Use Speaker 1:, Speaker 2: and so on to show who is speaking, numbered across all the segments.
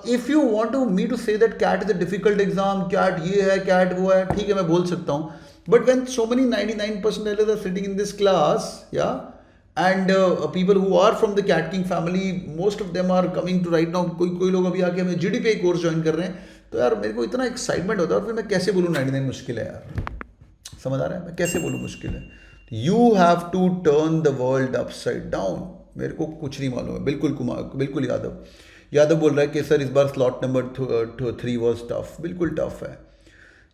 Speaker 1: If you want to me to say that CAT is a difficult exam, CAT ये है, cat वो है, ठीक है मैं बोल सकता हूँ, but when so many 99% are sitting in this class, या and people who are from the cat king family, most of them are coming to right now, कोई कोई लोग अभी आके हमें जीडीपी कोर्स ज्वाइन कर रहे हैं, तो यार मेरे को इतना एक्साइटमेंट होता है, और फिर मैं कैसे बोलूँ 99 मुश्किल है यार, समझ आ रहा है, मैं कैसे बोलूँ मुश्किल है। You have to turn the world upside down. मेरे को कुछ नहीं मालूम है, बिल्कुल कुमार, बिल्कुल यादव बोल रहा है कि सर इस बार स्लॉट नंबर 3 वॉज टफ, बिल्कुल टफ है,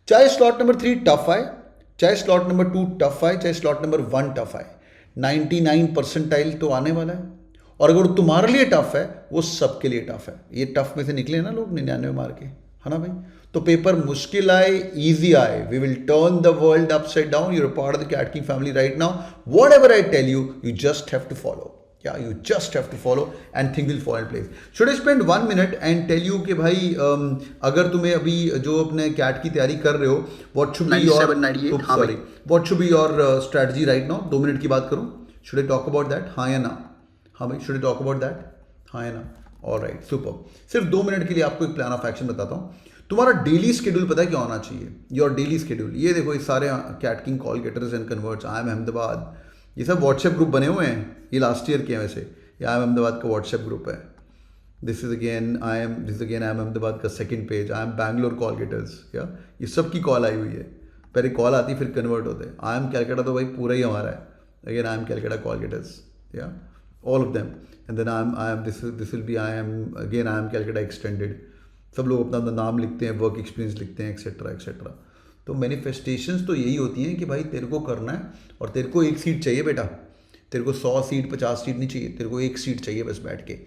Speaker 1: चाहे स्लॉट नंबर 3 टफ आए, चाहे स्लॉट नंबर 2 टफ आए, चाहे स्लॉट नंबर 1 टफ आए, 99% तो आने वाला है, और अगर तुम्हारे लिए टफ है वो सबके लिए टफ है। ये टफ में से निकले ना लोग 99 मार के, है ना भाई। तो पेपर मुश्किल आए इजी आए, we will turn the world upside down, you are part of the cat king family right now, whatever I tell you, you just have to follow, या you just have to follow and thing will fall in place. Should I spend 1 minute and tell you कि भाई अगर तुम्हें अभी जो अपने cat की तैयारी कर रहे हो, what should be your, sorry, what should be your strategy right now. 2 minute की बात करूं, should I talk about that, हाँ या ना? हाँ भाई, should I talk about that, हाँ या ना? Alright, super. सिर्फ 2 मिनट के लिए आपको एक प्लान ऑफ एक्शन बताता हूँ। तुम्हारा डेली शेड्यूल पता है क्या होना चाहिए? योर डेली शेड्यूल, ये देखो, ये सारे CAT king call getters and converts, I am Ahmedabad, ये सब व्हाट्सएप ग्रुप बने हुए हैं, ये लास्ट ईयर के हैं वैसे, ये आई एम अहमदाबाद का व्हाट्सएप ग्रुप है। This is again I am Ahmedabad का second page, I am Bangalore call getters, या ये सब की कॉल आई हुई है, पहले कॉल आती फिर कन्वर्ट होते हैं। आई एम कैलकाटा तो भाई पूरा ही हमारा है, again I am Calcutta call getters, या all of them, and then I am this will be I am Calcutta extended, सब लोग अपना नाम लिखते हैं, वर्क एक्सपीरियंस लिखते हैं, एक्सेट्रा एक्सेट्रा। तो मैनिफेस्टेशंस तो यही होती हैं कि भाई तेरे को करना है, और तेरे को एक सीट चाहिए बेटा, तेरे को 100 सीट 50 सीट नहीं चाहिए, तेरे को एक सीट चाहिए बस बैठ के।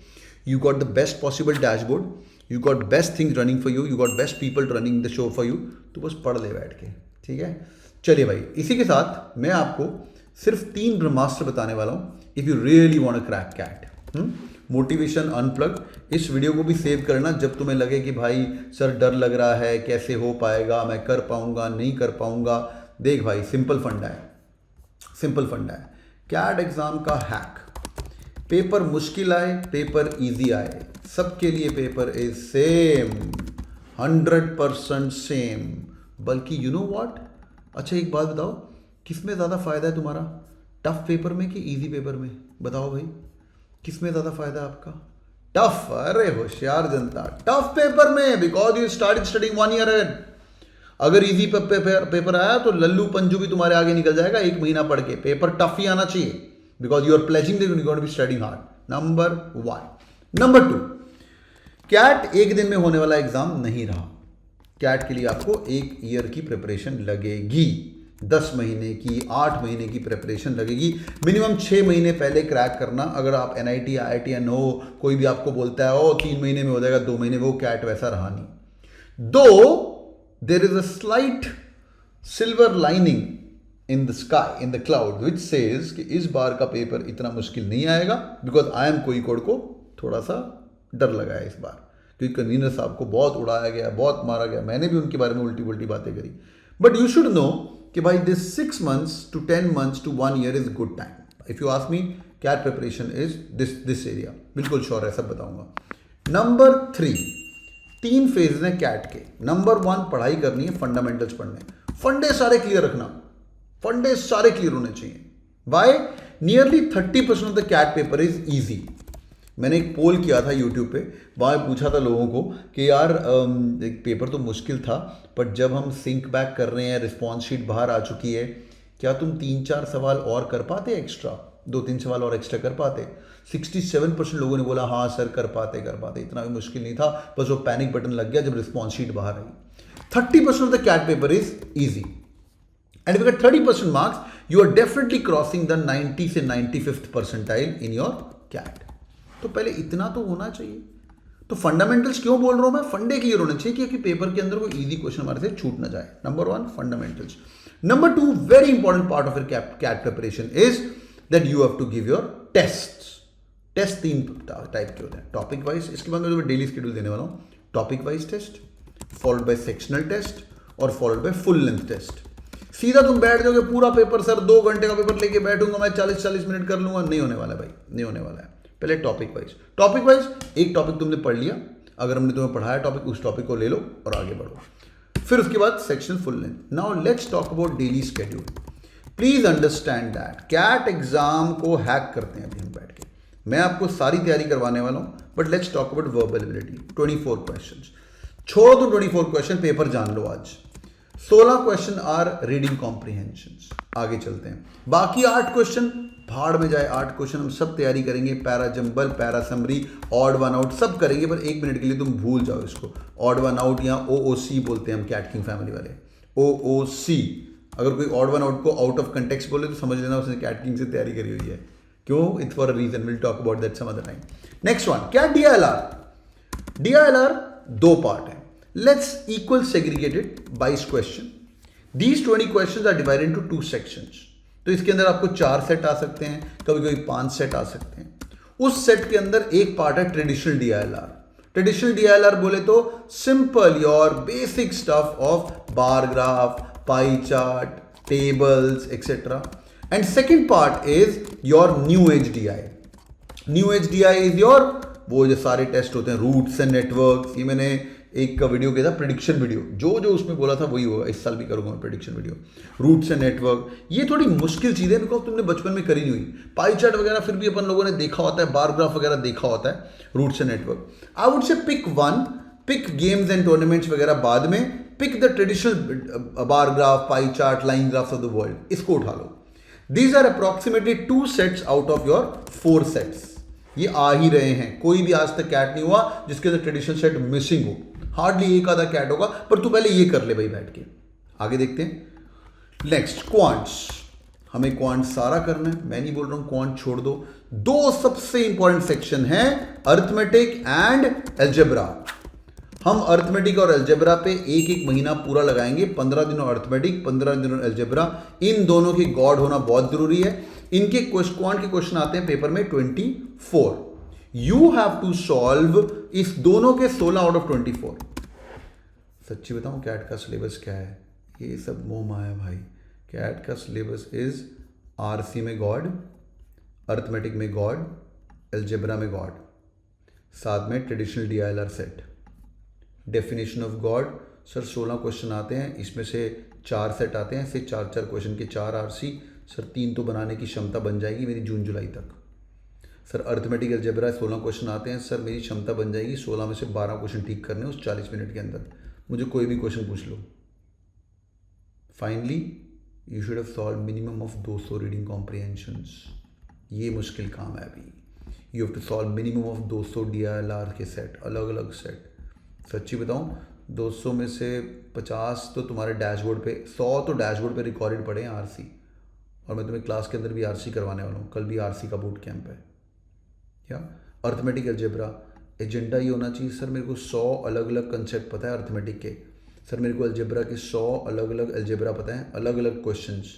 Speaker 1: You got the best possible dashboard, you got best things running for you, you got best people running the show for you, तो बस पढ़ ले बैठ के, ठीक है। चलिए भाई, इसी के साथ मैं आपको सिर्फ 3 ब्रह्मास्त्र बताने वाला हूँ if you really want to crack CAT. Motivation unplug, इस वीडियो को भी सेव करना जब तुम्हें लगे कि भाई सर डर लग रहा है, कैसे हो पाएगा, मैं कर पाऊंगा नहीं कर पाऊंगा। देख भाई, सिंपल फंडा है, सिंपल फंडा है। कैट एग्जाम का हैक, पेपर मुश्किल आए, पेपर इजी आए, सबके लिए पेपर इज सेम, 100% सेम। बल्कि यू नो व्हाट, अच्छा एक बात बताओ, किसमें ज़्यादा फायदा है तुम्हारा, टफ पेपर में कि इजी पेपर में? बताओ भाई, किसमें ज़्यादा फायदा है आपका? टफ, अरे होशियार जनता, टफ पेपर में, because you started studying 1 year ahead. अगर इजी पेपर आया तो लल्लू पंजू भी तुम्हारे आगे निकल जाएगा 1 महीना पढ़ के। पेपर टफ ही आना चाहिए, because you are pledging that you are going to be studying hard. Number 1। Number 2, CAT एक दिन में होने वाला एग्जाम नहीं रहा। कैट के लिए आपको 1 ईयर की प्रिपरेशन लगेगी, 10 महीने की, 8 महीने की प्रिपरेशन लगेगी, मिनिमम 6 महीने पहले क्रैक करना। अगर आप NIT IIT या नो, कोई भी आपको बोलता है ओ 3 महीने में हो जाएगा, 2 महीने, वो कैट वैसा रहा नहीं। दो there is a slight silver lining in the sky, in the cloud, which says कि इस बार का पेपर इतना मुश्किल नहीं आएगा, बिकॉज IIM कोझिकोड को थोड़ा सा डर लगा है इस बार, क्योंकि कन्वीनर साहब को बहुत उड़ाया गया, बहुत मारा गया, मैंने भी उनके बारे में उल्टी उल्टी बातें करी। बट यू शुड नो कि भाई this 6 months to 10 months to 1 year is good time. If you ask me, CAT preparation is this area, बिल्कुल श्योर है, सब बताऊंगा। नंबर 3, 3 फेज हैं कैट के। नंबर 1, पढ़ाई करनी है, फंडामेंटल्स पढ़ने, फंडे सारे क्लियर रखना, फंडे सारे क्लियर होने चाहिए। By nearly 30% of the cat paper is easy. मैंने एक पोल किया था यूट्यूब पे, वहाँ पूछा था लोगों को कि यार एक पेपर तो मुश्किल था, बट जब हम सिंक बैक कर रहे हैं, रिस्पॉन्स शीट बाहर आ चुकी है, क्या तुम 3-4 सवाल और कर पाते, एक्स्ट्रा 2-3 सवाल और एक्स्ट्रा कर पाते? 67% लोगों ने बोला हाँ सर कर पाते, इतना भी मुश्किल नहीं था, बस वो पैनिक बटन लग गया जब रिस्पॉन्स शीट बाहर आई। 30% of the cat paper is easy, and if you get 30% marks, you are definitely crossing the 90 से 95th percentile in your cat. तो पहले इतना तो होना चाहिए। तो फंडामेंटल्स क्यों बोल रहा हूं मैं? फंडे क्लियर होने चाहिए, क्योंकि पेपर के अंदर कोई इजी क्वेश्चन हमारे से छूट ना जाए। Number 1, fundamentals. Number 2, very important part of your CAT preparation is that you have to give your test. Test 3 type के होते हैं, टॉपिक वाइज, इसके बाद मैं डेली शेड्यूल देने वाला हूँ। Topic wise test, followed by sectional test, और followed by full length test. सीधा तुम बैठ जाओगे पूरा पेपर, सर 2 घंटे का पेपर लेके बैठूंगा मैं, 40-40 मिनट कर लूंगा, नहीं होने वाला भाई, नहीं होने वाला है। पहले टॉपिक वाइज, एक टॉपिक तुमने पढ़ लिया, अगर हमने तुम्हें पढ़ाया टॉपिक, उस टॉपिक को ले लो और आगे बढ़ो। फिर उसके बाद section full length. Now let's talk about daily schedule. Please understand that CAT exam को हैक करते हैं अभी हम बैठ के। मैं आपको सारी तैयारी करवाने वाला हूं, but let's talk about verbal ability. 24 questions, छोड़ दो 24 क्वेश्चन, पेपर जान लो आज। 16 क्वेश्चन आर रीडिंग कॉम्प्रिहेंशंस। आगे चलते हैं, बाकी 8 क्वेश्चन भाड़ में जाए। 8 क्वेश्चन हम सब तैयारी करेंगे, para jumble, para summary, odd one out सब करेंगे, पर 1 मिनट के लिए तुम भूल जाओ इसको। ऑड वन आउट या OOC बोलते हैं हम कैट किंग फैमिली वाले, OOC। अगर कोई ऑड वन आउट को आउट ऑफ कंटेक्स्ट बोले तो समझ लेना उसने कैट किंग से तैयारी करी हुई है। क्यों? It's for a reason, will talk about that some other time. Next one, क्या DILR? DILR 2 पार्ट है। Let's equal segregated 22 question. These 20 question are divided into 2 sections. तो इसके अंदर आपको 4 सेट आ सकते हैं, कभी कभी 5 सेट आ सकते हैं। उस सेट के अंदर एक पार्ट है ट्रेडिशनल DILR। ट्रेडिशनल DILR बोले तो simple your basic stuff of bar graph, pie chart, tables etcetera. And second part is your new age DI। New age DI is your वो जो सारे टेस्ट होते हैं, रूट्स एंड नेटवर्क्स। ये मैंने एक वीडियो किया था, प्रेडिक्शन वीडियो, जो उसमें बोला था वही होगा। इस साल भी करूंगा मैं prediction video. Roots and network, ये थोड़ी मुश्किल चीज़ है बिकॉज तुमने बचपन में करी नहीं हुई। पाई चार्ट वगैरह फिर भी अपन लोगों ने देखा होता है, बार ग्राफ वगैरह देखा होता है। Routes and network, I would say pick one, pick games and tournaments वगैरह बाद में, pick the traditional bar graph, pie chart, line graphs of the world, इसको उठा लो। These are approximately 2 sets out of your 4 sets. ये आ ही रहे हैं, कोई भी आज तक कैट नहीं हुआ जिसके अंदर ट्रेडिशनल सेट मिसिंग हो। हार्डली एक आधा कैट होगा, पर तू पहले ये कर ले भाई बैठ के। आगे देखते हैं। Next, quants. हमें क्वांट सारा करना है, मैं नहीं बोल रहा हूं क्वांट छोड़ दो। 2 सबसे इंपॉर्टेंट सेक्शन है, अर्थमेटिक एंड एल्जेब्रा। हम अर्थमेटिक और एल्जेब्रा पे एक महीना पूरा लगाएंगे। 15 दिनों अर्थमेटिक, 15 दिनों एल्जेब्रा। इन दोनों की गॉड होना बहुत जरूरी है। इनके क्वांट के क्वेश्चन आते हैं पेपर में 24। यू हैव टू सॉल्व इस दोनों के 16 आउट ऑफ 24। सच्ची बताऊं कैट का सिलेबस क्या है? ये सब मोह माया भाई। कैट का सिलेबस इज RC में गॉड, अर्थमेटिक में गॉड, एल्जेब्रा में गॉड, साथ में traditional DILR set. Definition of God sir 16 question आते हैं, इसमें से 4 सेट आते हैं, से 4 क्वेश्चन के 4 RC। सर 3 तो बनाने की क्षमता बन जाएगी मेरी जून जुलाई तक। सर अर्थमेटिक एल्जेब्रा 16 क्वेश्चन आते हैं, सर मेरी क्षमता बन जाएगी 16 में से 12 क्वेश्चन ठीक करने उस 40 मिनट के अंदर। मुझे कोई भी क्वेश्चन पूछ लो। Finally you should have solve minimum of 200 reading comprehensions. ये मुश्किल काम है अभी। You have to solve minimum of 200 DILR के सेट, अलग अलग सेट। सच्ची बताऊं 200 में से 50 तो तुम्हारे डैशबोर्ड पे, 100 तो डैशबोर्ड पे रिकॉर्डेड पड़े हैं RC। और मैं तुम्हें क्लास के अंदर भी RC करवाने वाला हूँ, कल भी RC का बूट कैंप है। क्या अर्थमेटिक एल्जेब्रा एजेंडा ये होना चाहिए, सर मेरे को 100 अलग अलग कंसेप्ट पता है अर्थमेटिक के। सर मेरे को एल्जेब्रा के 100 अलग अलग एल्जेब्रा पता है, अलग अलग क्वेश्चंस।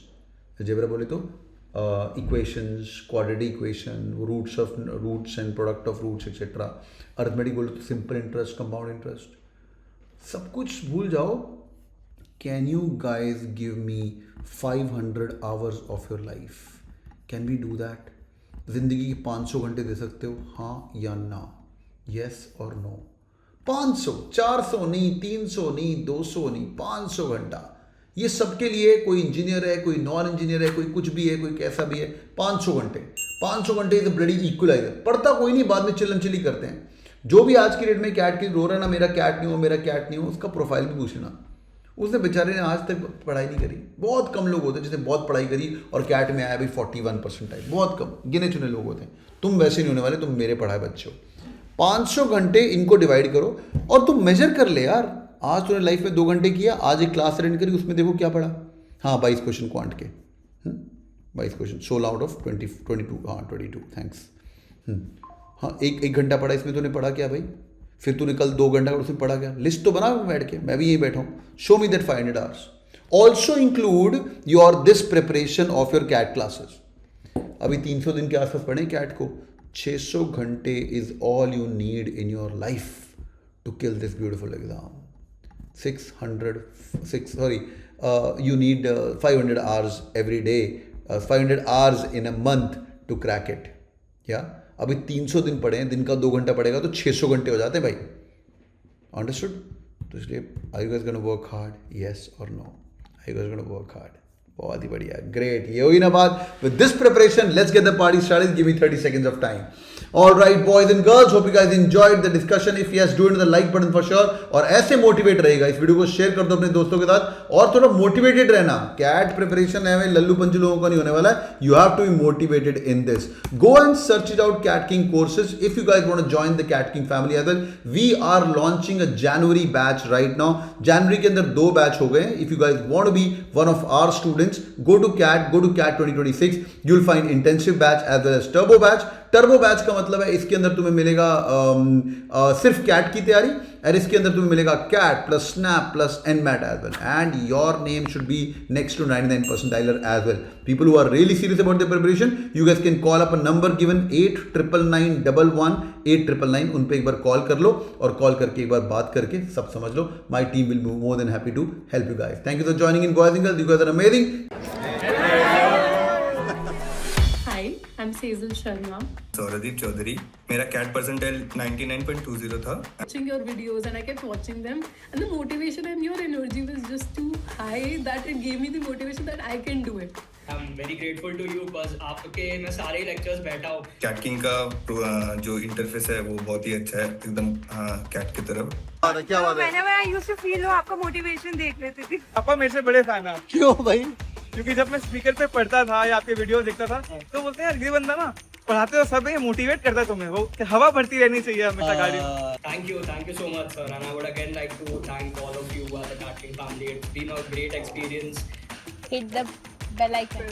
Speaker 1: एल्जेब्रा बोले तो equations, quadratic equation, roots and product of roots etcetera. Arithmetic बोले तो सिंपल इंटरेस्ट, कंपाउंड इंटरेस्ट, सब कुछ भूल जाओ। Can you guys give me 500 hours of your life? Can we do that? जिंदगी की 500 घंटे दे सकते हो, हाँ या ना? यस और नो? 500, 400 नहीं, 300 नहीं, 200 नहीं, 500 घंटा। ये सबके लिए, कोई इंजीनियर है, कोई नॉन इंजीनियर है, कोई कुछ भी है, कोई कैसा भी है, 500 घंटे। 500 घंटे इज ब्लडी इक्वलाइजर। पढ़ता कोई नहीं, बाद में चिल्लम चिल्ली करते हैं। जो भी आज की डेट में कैट की रो रहा है ना, मेरा कैट नहीं हो, मेरा कैट नहीं हो, उसका प्रोफाइल भी पूछ लेना। उसने बेचारे ने आज तक पढ़ाई नहीं करी। बहुत कम लोग होते हैं जिसने बहुत पढ़ाई करी और कैट में आया भाई 41% टाइप, बहुत कम गिने चुने लोग होते हैं। तुम वैसे नहीं होने वाले, तुम मेरे पढ़ाए बच्चे हो। 500 घंटे इनको डिवाइड करो और तुम मेजर कर ले यार। आज तूने लाइफ में 2 घंटे किया, आज एक क्लास अटेंड करी, उसमें देखो क्या पढ़ा। हाँ 22 क्वेश्चन क्वांट के, 22 क्वेश्चन, 16 आउट ऑफ 22। हाँ 22, थैंक्स। हाँ एक घंटा पढ़ा, इसमें तूने पढ़ा क्या भाई? फिर तूने कल 2 घंटा उसमें पढ़ा क्या? लिस्ट तो बना बैठ के, मैं भी यहीं बैठा हूँ। Show me that 500 hours. Also include your this preparation of your CAT classes. अभी 300 दिन के आसपास पढ़े कैट को। 600 घंटे is all you need in your life to kill this beautiful exam. 500 hours every day, 500 hours in a month to crack it। या अभी 300 दिन पढ़े हैं, दिन का 2 घंटा पड़ेगा तो 600 घंटे हो जाते हैं भाई। Understood? तो इसलिए are you guys gonna work hard? Yes or no? Are you guys gonna work hard? बहुत ही बढ़िया, ग्रेट. ये हुई ना बात. With this preparation, let's get the party started. Give me 30 seconds of time. All right, boys and girls, hope you guys enjoyed the discussion. If yes, do it with the like button for sure. और ऐसे motivate रहेगा, इस video को share कर दो अपने दोस्तों के साथ और थोड़ा मोटिवेटेड रहना. कैट प्रिपरेशन है लल्लू पंचू लोगों का नहीं होने वाला है. You have to be motivated in this. Go and search it out, Cat King courses. If you guys want to join the Cat King family as well, we are launching a January batch right now. January के अंदर 2 batch हो गए. If you guys want to be one of our students, go to Cat 2026. You'll find intensive batch as well as turbo batch. Turbo batch का मतलब है इसके अंदर तुम्हें मिलेगा सिर्फ कैट की तैयारी और इसके अंदर तुम्हें मिलेगा CAT plus SNAP plus NMAT as well and your name should be next to 99 percentiler as well. People who are really serious about the preparation, you guys can call up a number given 899911 उन पे एक बार call कर लो और call करके एक बार बात करके सब समझ लो. My team will be more than happy to help you guys. Thank you for joining in boys and girls. You guys are amazing.
Speaker 2: I'm Sejal Sharma.
Speaker 3: Saurabdeep Chaudhary. मेरा CAT percentile 99.20 था.
Speaker 2: Watching your videos and I kept watching them and the motivation and your energy was just too high that it gave me the motivation that I can do it.
Speaker 4: I'm very grateful to you because आपके मैं सारे lectures बैठा हूँ.
Speaker 3: CAT King का जो interface है वो बहुत ही अच्छा है एकदम CAT की तरफ.
Speaker 1: क्या बात है?
Speaker 5: मैं यूज्ड टू फील आपका मोटिवेशन देख लेती थी.
Speaker 6: पापा मेरे से बड़े फैन है.
Speaker 1: क्यों भाई?
Speaker 6: क्योंकि जब मैं स्पीकर पे पढ़ता था या आपके वीडियो देखता था तो बोलते हैं यार ये बंदा ना पढ़ाते तो सब मोटिवेट करता है तुम्हें. वो हवा भरती रहनी चाहिए हमेशा गाड़ी में.
Speaker 4: Thank you so much, sir. And I would again like to thank all of you as the CAT King family. It's been a great experience.
Speaker 5: Hit the bell icon.